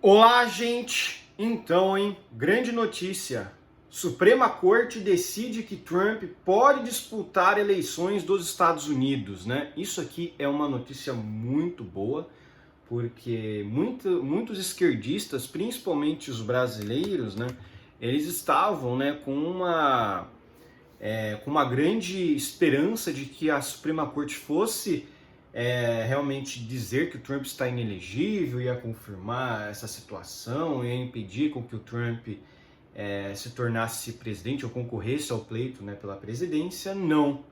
Olá, gente! Então, grande notícia. Suprema Corte decide que Trump pode disputar eleições dos Estados Unidos, né? Isso aqui é uma notícia muito boa, porque muitos esquerdistas, principalmente os brasileiros, né? Eles estavam, né, com uma grande esperança de que a Suprema Corte fosse realmente dizer que o Trump está inelegível, ia confirmar essa situação, ia impedir com que o Trump se tornasse presidente ou concorresse ao pleito, né, pela presidência. Não.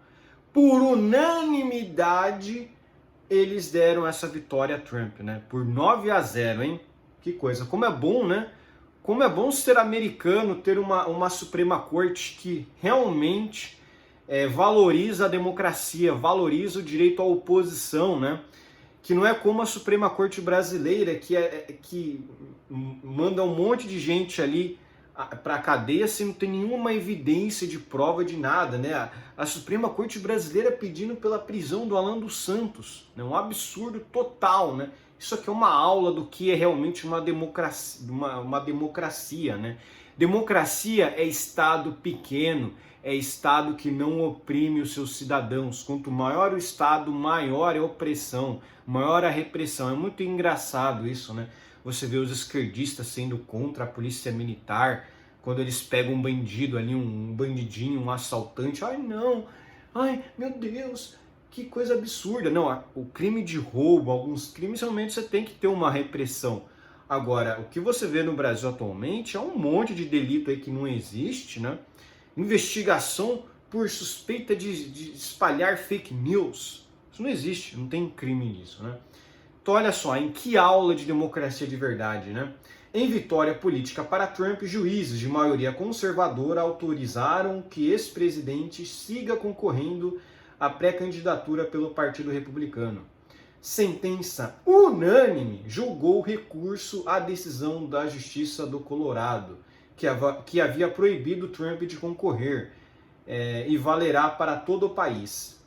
Por unanimidade, eles deram essa vitória a Trump, né? Por 9-0, hein? Que coisa. Como é bom, né? Como é bom ser americano, ter uma Suprema Corte que realmente valoriza a democracia, valoriza o direito à oposição, né? Que não é como a Suprema Corte brasileira, que manda um monte de gente ali para a cadeia sem não ter nenhuma evidência de prova de nada, né? A Suprema Corte brasileira pedindo pela prisão do Alan dos Santos, né? Um absurdo total, né? Isso aqui é uma aula do que é realmente uma democracia, né? Democracia é Estado pequeno, é Estado que não oprime os seus cidadãos. Quanto maior o Estado, maior é a opressão, maior a repressão. É muito engraçado isso, né? Você vê os esquerdistas sendo contra a polícia militar, quando eles pegam um bandido ali, um bandidinho, um assaltante. Ai, não! Ai, meu Deus! Que coisa absurda. Não, o crime de roubo, alguns crimes, realmente você tem que ter uma repressão. Agora, o que você vê no Brasil atualmente é um monte de delito aí que não existe, né? Investigação por suspeita de espalhar fake news. Isso não existe, não tem crime nisso, né? Então olha só, em que aula de democracia de verdade, né? Em vitória política para Trump, juízes de maioria conservadora autorizaram que ex-presidente siga concorrendo à pré-candidatura pelo Partido Republicano. Sentença unânime julgou recurso à decisão da Justiça do Colorado, que havia proibido Trump de concorrer, e valerá para todo o país.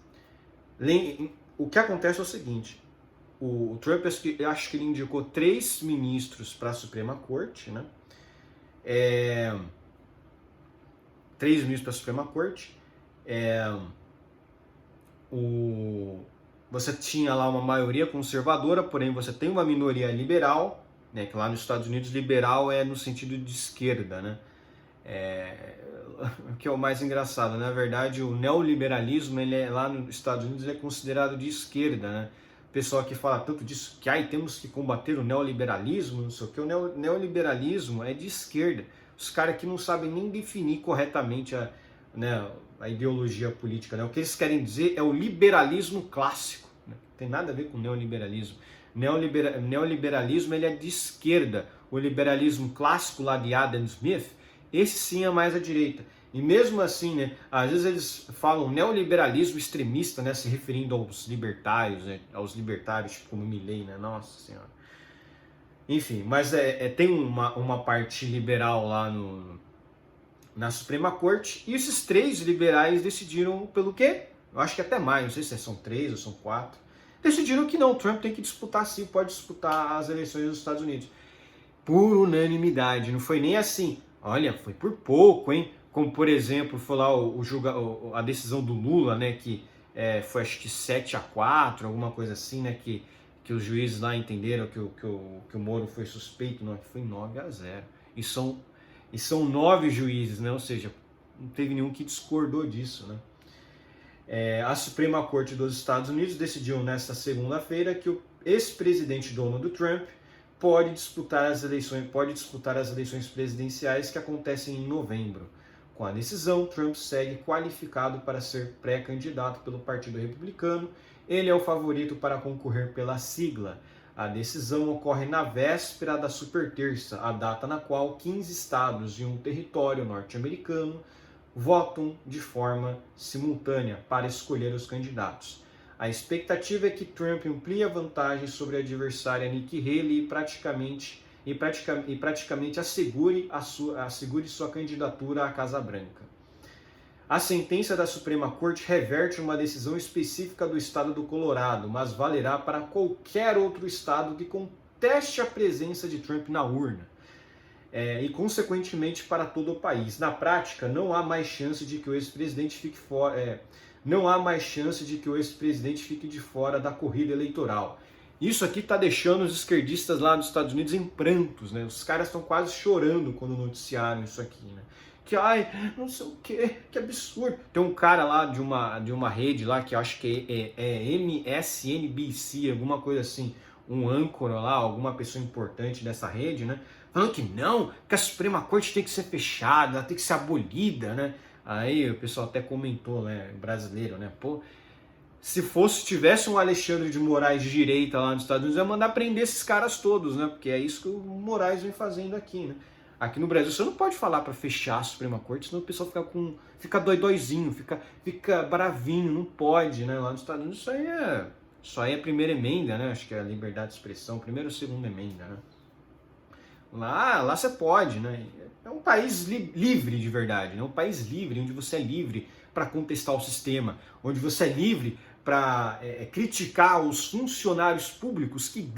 O que acontece é o seguinte: o Trump, eu acho que ele indicou 3 ministros para a Suprema Corte, né? 3 ministros para a Suprema Corte. Você tinha lá uma maioria conservadora, porém você tem uma minoria liberal, né? Que lá nos Estados Unidos liberal é no sentido de esquerda, né? O que é o mais engraçado, na verdade, o neoliberalismo, lá nos Estados Unidos, ele é considerado de esquerda, né? O pessoal que fala tanto disso, que temos que combater o neoliberalismo, não sei o que, o neoliberalismo é de esquerda. Os caras que não sabem nem definir corretamente a ideologia política, né? O que eles querem dizer é o liberalismo clássico, né? Não tem nada a ver com neoliberalismo. Neoliberalismo ele é de esquerda. O liberalismo clássico lá de Adam Smith, esse sim é mais à direita. E mesmo assim, né, às vezes eles falam neoliberalismo extremista, né, se referindo aos libertários, né, tipo como Milley, né, nossa senhora. Enfim, mas tem uma parte liberal lá na Suprema Corte, e esses 3 liberais decidiram pelo quê? Eu acho que até mais, não sei se são 3 ou são 4, decidiram que não, Trump tem que disputar sim, pode disputar as eleições dos Estados Unidos. Por unanimidade, não foi nem assim, olha, foi por pouco, hein? Como, por exemplo, foi lá a decisão do Lula, né, que foi acho que 7-4, alguma coisa assim, né, que os juízes lá entenderam que o Moro foi suspeito, não, que foi 9-0. E são 9 juízes, né, ou seja, não teve nenhum que discordou disso, né. A Suprema Corte dos Estados Unidos decidiu nesta segunda-feira que o ex-presidente Donald Trump pode disputar as eleições presidenciais que acontecem em novembro. Com a decisão, Trump segue qualificado para ser pré-candidato pelo Partido Republicano. Ele é o favorito para concorrer pela sigla. A decisão ocorre na véspera da Superterça, a data na qual 15 estados de um território norte-americano votam de forma simultânea para escolher os candidatos. A expectativa é que Trump amplie a vantagem sobre a adversária Nikki Haley e praticamente assegure sua candidatura à Casa Branca. A sentença da Suprema Corte reverte uma decisão específica do estado do Colorado, mas valerá para qualquer outro estado ateste a presença de Trump na urna. E, consequentemente, para todo o país. Na prática, não há mais chance de que o ex-presidente fique fora. Não há mais chance de que o ex-presidente fique de fora da corrida eleitoral. Isso aqui está deixando os esquerdistas lá nos Estados Unidos em prantos, né? Os caras estão quase chorando quando noticiaram isso aqui, né? Que, ai, não sei o que absurdo. Tem um cara lá de uma rede lá, que eu acho que é MSNBC, alguma coisa assim, um âncora lá, alguma pessoa importante dessa rede, né? Falando que não, que a Suprema Corte tem que ser fechada, ela tem que ser abolida, né? Aí o pessoal até comentou, né, brasileiro, né? Pô, se tivesse um Alexandre de Moraes de direita lá nos Estados Unidos, ia mandar prender esses caras todos, né? Porque é isso que o Moraes vem fazendo aqui, né? Aqui no Brasil você não pode falar para fechar a Suprema Corte, senão o pessoal fica doidóizinho, fica bravinho, não pode, né? Lá nos Estados Unidos isso aí é a primeira emenda, né? Acho que é a liberdade de expressão, primeira ou segunda emenda, né? Lá você pode, né? É um país livre de verdade, né? Um país livre, onde você é livre para contestar o sistema, onde você é livre para criticar os funcionários públicos que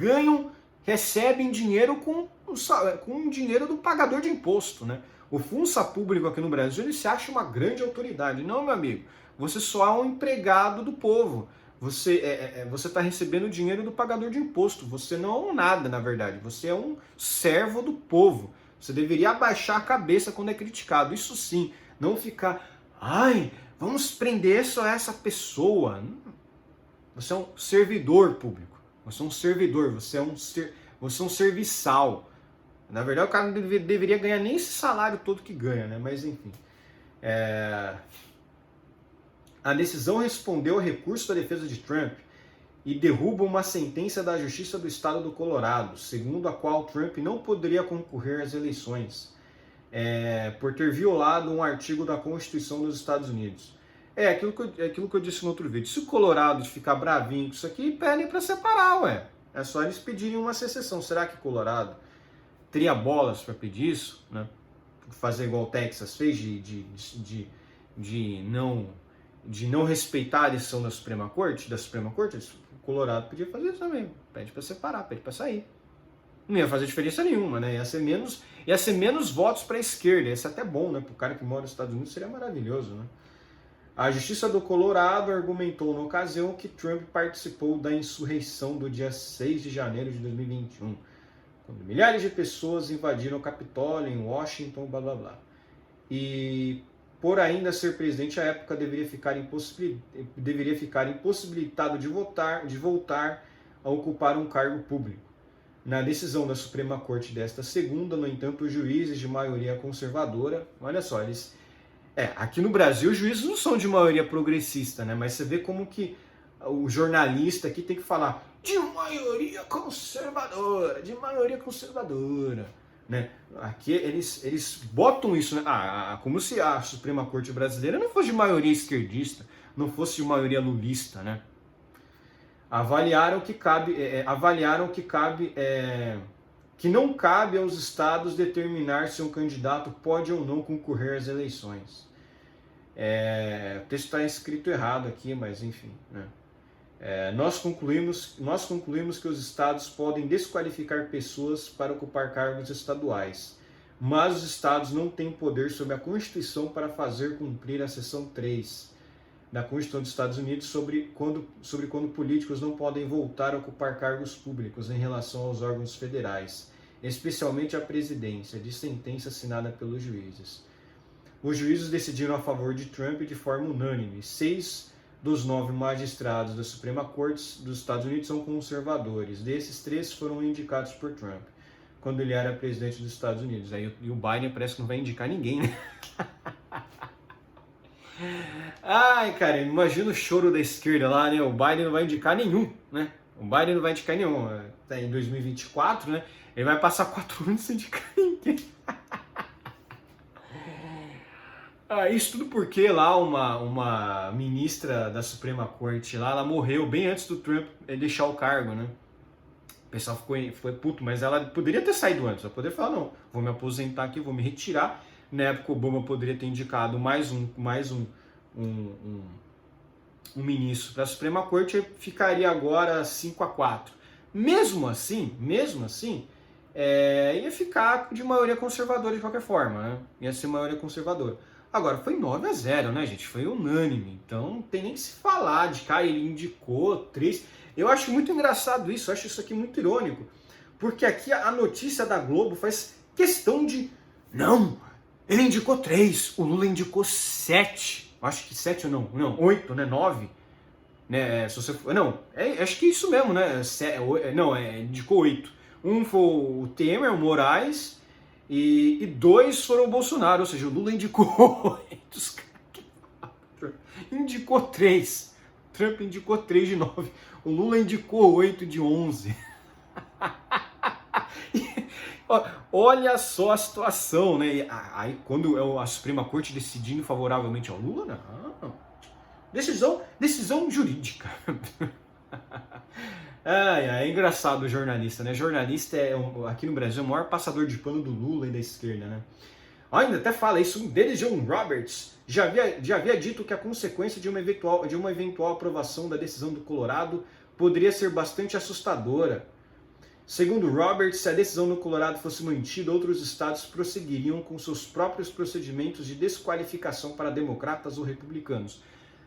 recebem dinheiro com o dinheiro do pagador de imposto, né? O Funça Público aqui no Brasil, ele se acha uma grande autoridade. Não, meu amigo, você só é um empregado do povo. Você está recebendo dinheiro do pagador de imposto. Você não é um nada, na verdade. Você é um servo do povo. Você deveria abaixar a cabeça quando é criticado. Isso sim, não ficar, ai, vamos prender só essa pessoa. Você é um servidor público. Você é um servidor. Você é um serviçal. Na verdade, o cara não deveria ganhar nem esse salário todo que ganha, né? Mas enfim. A decisão respondeu ao recurso da defesa de Trump e derruba uma sentença da Justiça do Estado do Colorado, segundo a qual Trump não poderia concorrer às eleições, por ter violado um artigo da Constituição dos Estados Unidos. Aquilo que eu disse no outro vídeo. Se o Colorado ficar bravinho com isso aqui, pedem para separar, ué. É só eles pedirem uma secessão. Será que Colorado teria bolas para pedir isso, né? Fazer igual o Texas fez de não respeitar a decisão da Suprema Corte, o Colorado podia fazer isso também. Pede para separar, pede para sair. Não ia fazer diferença nenhuma, né? Ia ser menos votos para a esquerda. Ia ser até bom, né? Para o cara que mora nos Estados Unidos seria maravilhoso, né? A Justiça do Colorado argumentou na ocasião que Trump participou da insurreição do dia 6 de janeiro de 2021, quando milhares de pessoas invadiram o Capitólio em Washington, blá blá blá. E por ainda ser presidente à época, deveria ficar impossibilitado de voltar a ocupar um cargo público. Na decisão da Suprema Corte desta segunda, no entanto, os juízes de maioria conservadora, olha só, aqui no Brasil os juízes não são de maioria progressista, né? Mas você vê como que o jornalista aqui tem que falar de maioria conservadora, né? Aqui eles botam isso, né? Como se a Suprema Corte brasileira não fosse de maioria esquerdista, não fosse de maioria lulista, né? Avaliaram que não cabe aos estados determinar se um candidato pode ou não concorrer às eleições. O texto está escrito errado aqui, mas enfim, né? Nós concluímos que os estados podem desqualificar pessoas para ocupar cargos estaduais, mas os estados não têm poder sobre a Constituição para fazer cumprir a seção 3 da Constituição dos Estados Unidos sobre quando políticos não podem voltar a ocupar cargos públicos em relação aos órgãos federais, especialmente a presidência, de sentença assinada pelos juízes. Os juízes decidiram a favor de Trump de forma unânime. 6 dos 9 magistrados da Suprema Corte dos Estados Unidos são conservadores. Desses, 3 foram indicados por Trump, quando ele era presidente dos Estados Unidos. E o Biden parece que não vai indicar ninguém, né? Ai, cara, imagina o choro da esquerda lá, né? O Biden não vai indicar nenhum, né? Tá em 2024, né? Ele vai passar 4 anos sem indicar ninguém. Isso tudo porque lá uma ministra da Suprema Corte lá, ela morreu bem antes do Trump deixar o cargo, né? O pessoal ficou puto, mas ela poderia ter saído antes. Ela poderia falar, não, vou me aposentar aqui, vou me retirar. Na época, Obama poderia ter indicado mais um ministro para a Suprema Corte, e ficaria agora 5-4. mesmo assim, ia ficar de maioria conservadora de qualquer forma, né? Ia ser maioria conservadora. Agora, foi 9-0, né, gente? Foi unânime. Então, não tem nem que se falar de cara, ele indicou 3. Eu acho muito engraçado isso, eu acho isso aqui muito irônico. Porque aqui a notícia da Globo faz questão de... Não, ele indicou 3, o Lula indicou 7. Acho que 7 ou não, 8, né, 9. Né, se você, não, acho que é isso mesmo, né? Indicou 8. Um foi o Temer, o Moraes, e 2 foram o Bolsonaro, ou seja, o Lula indicou 8. Indicou 3. Trump indicou 3 de 9. O Lula indicou 8 de 11. Olha só a situação, né? Aí quando a Suprema Corte decidindo favoravelmente ao Lula, não. Decisão jurídica. É engraçado o jornalista, né? Jornalista aqui no Brasil é o maior passador de pano do Lula e da esquerda, né? Ainda até fala isso, um deles, John Roberts, já havia dito que a consequência de uma eventual aprovação da decisão do Colorado poderia ser bastante assustadora. Segundo Roberts, se a decisão no Colorado fosse mantida, outros estados prosseguiriam com seus próprios procedimentos de desqualificação para democratas ou republicanos.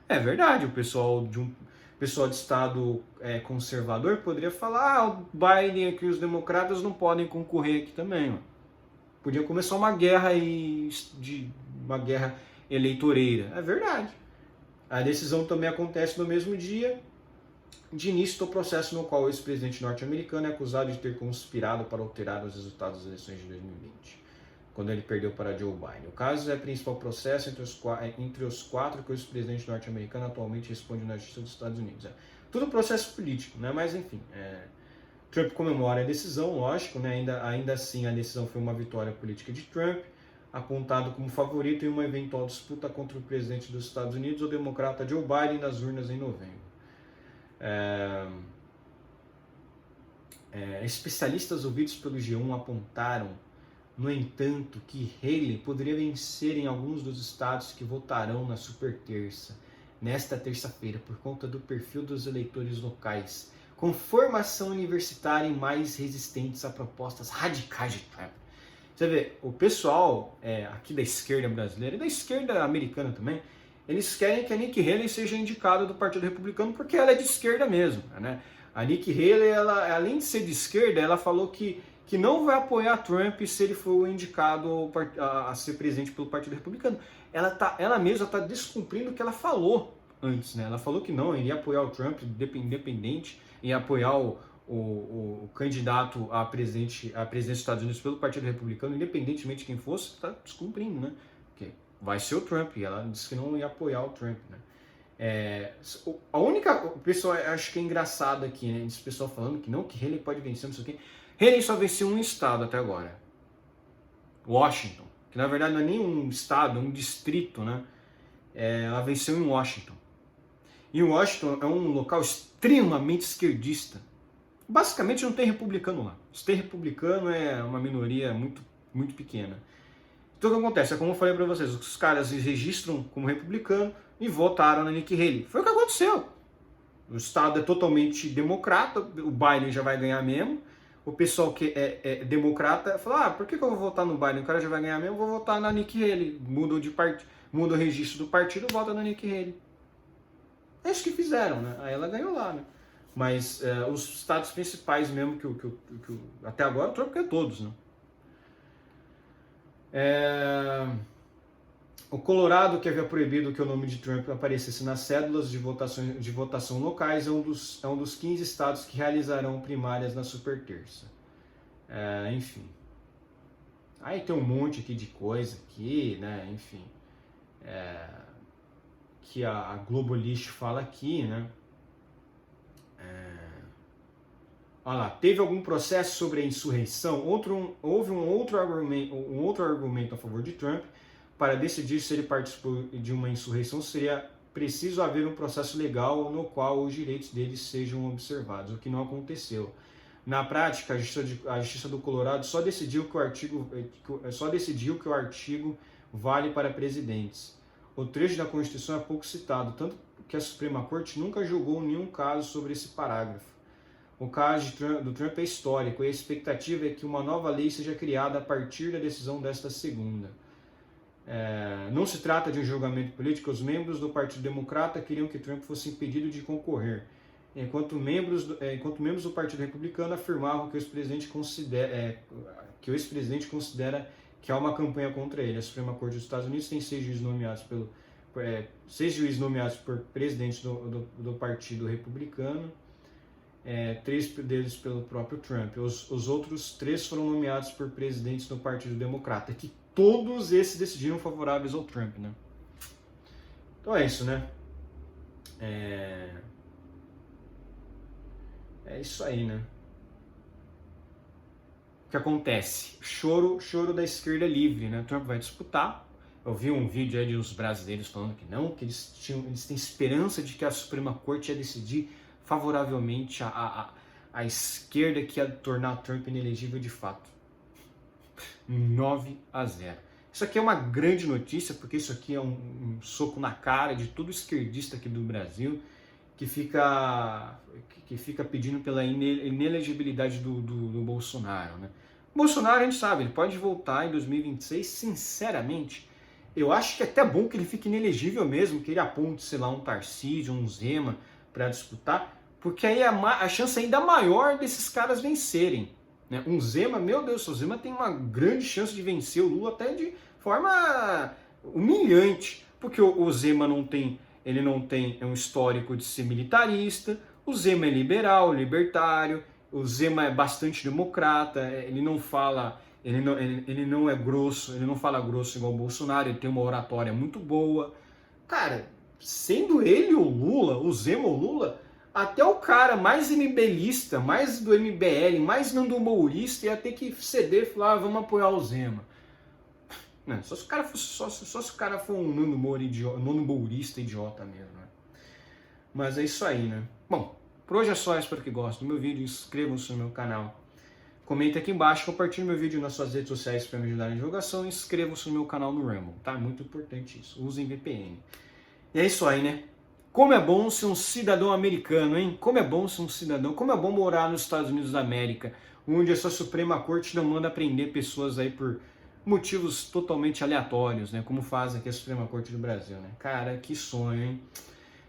É verdade, o pessoal de estado conservador poderia falar, o Biden aqui, os democratas não podem concorrer aqui também. Ó. Podia começar uma guerra uma guerra eleitoreira. É verdade. A decisão também acontece no mesmo dia de início do processo no qual o ex-presidente norte-americano é acusado de ter conspirado para alterar os resultados das eleições de 2020, quando ele perdeu para Joe Biden. O caso é o principal processo entre os 4 que o ex-presidente norte-americano atualmente responde na Justiça dos Estados Unidos. Tudo processo político, né? Mas enfim, Trump comemora a decisão, lógico, né? Ainda assim a decisão foi uma vitória política de Trump, apontado como favorito em uma eventual disputa contra o presidente dos Estados Unidos, o democrata Joe Biden, nas urnas em novembro. Especialistas ouvidos pelo G1 apontaram, no entanto, que Haley poderia vencer em alguns dos estados que votarão na super terça, nesta terça-feira, por conta do perfil dos eleitores locais, com formação universitária e mais resistentes a propostas radicais de Trump. Você vê, o pessoal aqui da esquerda brasileira e da esquerda americana também, eles querem que a Nikki Haley seja indicada do Partido Republicano porque ela é de esquerda mesmo, né? A Nikki Haley, ela, além de ser de esquerda, ela falou que não vai apoiar Trump se ele for indicado a ser presidente pelo Partido Republicano. Ela mesma está descumprindo o que ela falou antes, né? Ela falou que não, iria apoiar o Trump independente, ia apoiar o candidato a presidente dos Estados Unidos pelo Partido Republicano, independentemente de quem fosse, está descumprindo, né? Porque vai ser o Trump, e ela disse que não ia apoiar o Trump, né? O pessoal, acho que é engraçado aqui, né? Esse pessoal falando que não, que Haley pode vencer, não sei o quê. Haley só venceu um estado até agora. Washington. Que na verdade não é nem um estado, é um distrito, né? Ela venceu em Washington. E Washington é um local extremamente esquerdista. Basicamente não tem republicano lá. Se tem republicano é uma minoria muito, muito pequena. Então o que acontece? É como eu falei para vocês, os caras se registram como republicano e votaram na Nikki Haley. Foi o que aconteceu. O estado é totalmente democrata, o Biden já vai ganhar mesmo. O pessoal que é democrata fala, por que eu vou votar no Biden? O cara já vai ganhar mesmo, eu vou votar na Nikki Haley. Muda o registro do partido, vota na Nikki Haley. É isso que fizeram, né? Aí ela ganhou lá, né? Mas os estados principais mesmo, até agora o Trump ganhou todos, né? O Colorado, que havia proibido que o nome de Trump aparecesse nas cédulas de votação locais, é um dos 15 estados que realizarão primárias na super terça. Enfim. Aí tem um monte aqui de coisa aqui, né? Enfim. Que a Globo Lixo fala aqui, né? Olha lá, teve algum processo sobre a insurreição? Houve um outro argumento a favor de Trump. Para decidir se ele participou de uma insurreição, seria preciso haver um processo legal no qual os direitos deles sejam observados, o que não aconteceu. Na prática, a Justiça do Colorado só decidiu que o artigo vale para presidentes. O trecho da Constituição é pouco citado, tanto que a Suprema Corte nunca julgou nenhum caso sobre esse parágrafo. O caso do Trump é histórico e a expectativa é que uma nova lei seja criada a partir da decisão desta segunda. Não se trata de um julgamento político. Os membros do Partido Democrata queriam que Trump fosse impedido de concorrer, enquanto membros do Partido Republicano afirmavam que o ex-presidente considera que há uma campanha contra ele. A Suprema Corte dos Estados Unidos tem 6 juízes nomeados por presidente do Partido Republicano, 3 deles pelo próprio Trump. Os outros 3 foram nomeados por presidentes do Partido Democrata, que todos esses decidiram favoráveis ao Trump, né? Então é isso, né? É isso aí, né? O que acontece? Choro da esquerda livre, né? Trump vai disputar. Eu vi um vídeo aí de uns brasileiros falando que não, que eles têm esperança de que a Suprema Corte ia decidir favoravelmente a esquerda, que ia tornar Trump inelegível de fato. 9-0. Isso aqui é uma grande notícia, porque isso aqui é um soco na cara de todo esquerdista aqui do Brasil, que fica pedindo pela inelegibilidade do Bolsonaro, né? O Bolsonaro, a gente sabe, ele pode voltar em 2026, sinceramente. Eu acho que é até bom que ele fique inelegível mesmo, que ele aponte, sei lá, um Tarcísio, um Zema para disputar, porque aí a chance ainda maior desses caras vencerem, né? Um Zema, meu Deus, o Zema tem uma grande chance de vencer o Lula até de forma humilhante, porque o Zema não tem um histórico de ser militarista, o Zema é liberal, libertário, o Zema é bastante democrata, ele não é grosso, ele não fala grosso igual o Bolsonaro, ele tem uma oratória muito boa. Cara, sendo ele o Zema ou Lula, até o cara mais MBLista, mais do MBL, mais Nando Mourista ia ter que ceder e falar, vamos apoiar o Zema. Não, só se o cara for um Nando Mourista idiota mesmo, né? Mas é isso aí, né? Bom, por hoje é só, espero que gostem do meu vídeo, inscrevam-se no meu canal, comentem aqui embaixo, compartilhem meu vídeo nas suas redes sociais para me ajudar na divulgação e inscrevam-se no meu canal no Rumble, tá? Muito importante isso, usem VPN. E é isso aí, né? Como é bom ser um cidadão americano, hein? Como é bom ser um cidadão, como é bom morar nos Estados Unidos da América, onde essa Suprema Corte não manda prender pessoas aí por motivos totalmente aleatórios, né? Como faz aqui a Suprema Corte do Brasil, né? Cara, que sonho, hein?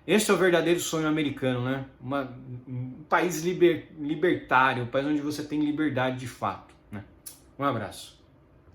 Esse é o verdadeiro sonho americano, né? Um país libertário, um país onde você tem liberdade de fato, né? Um abraço.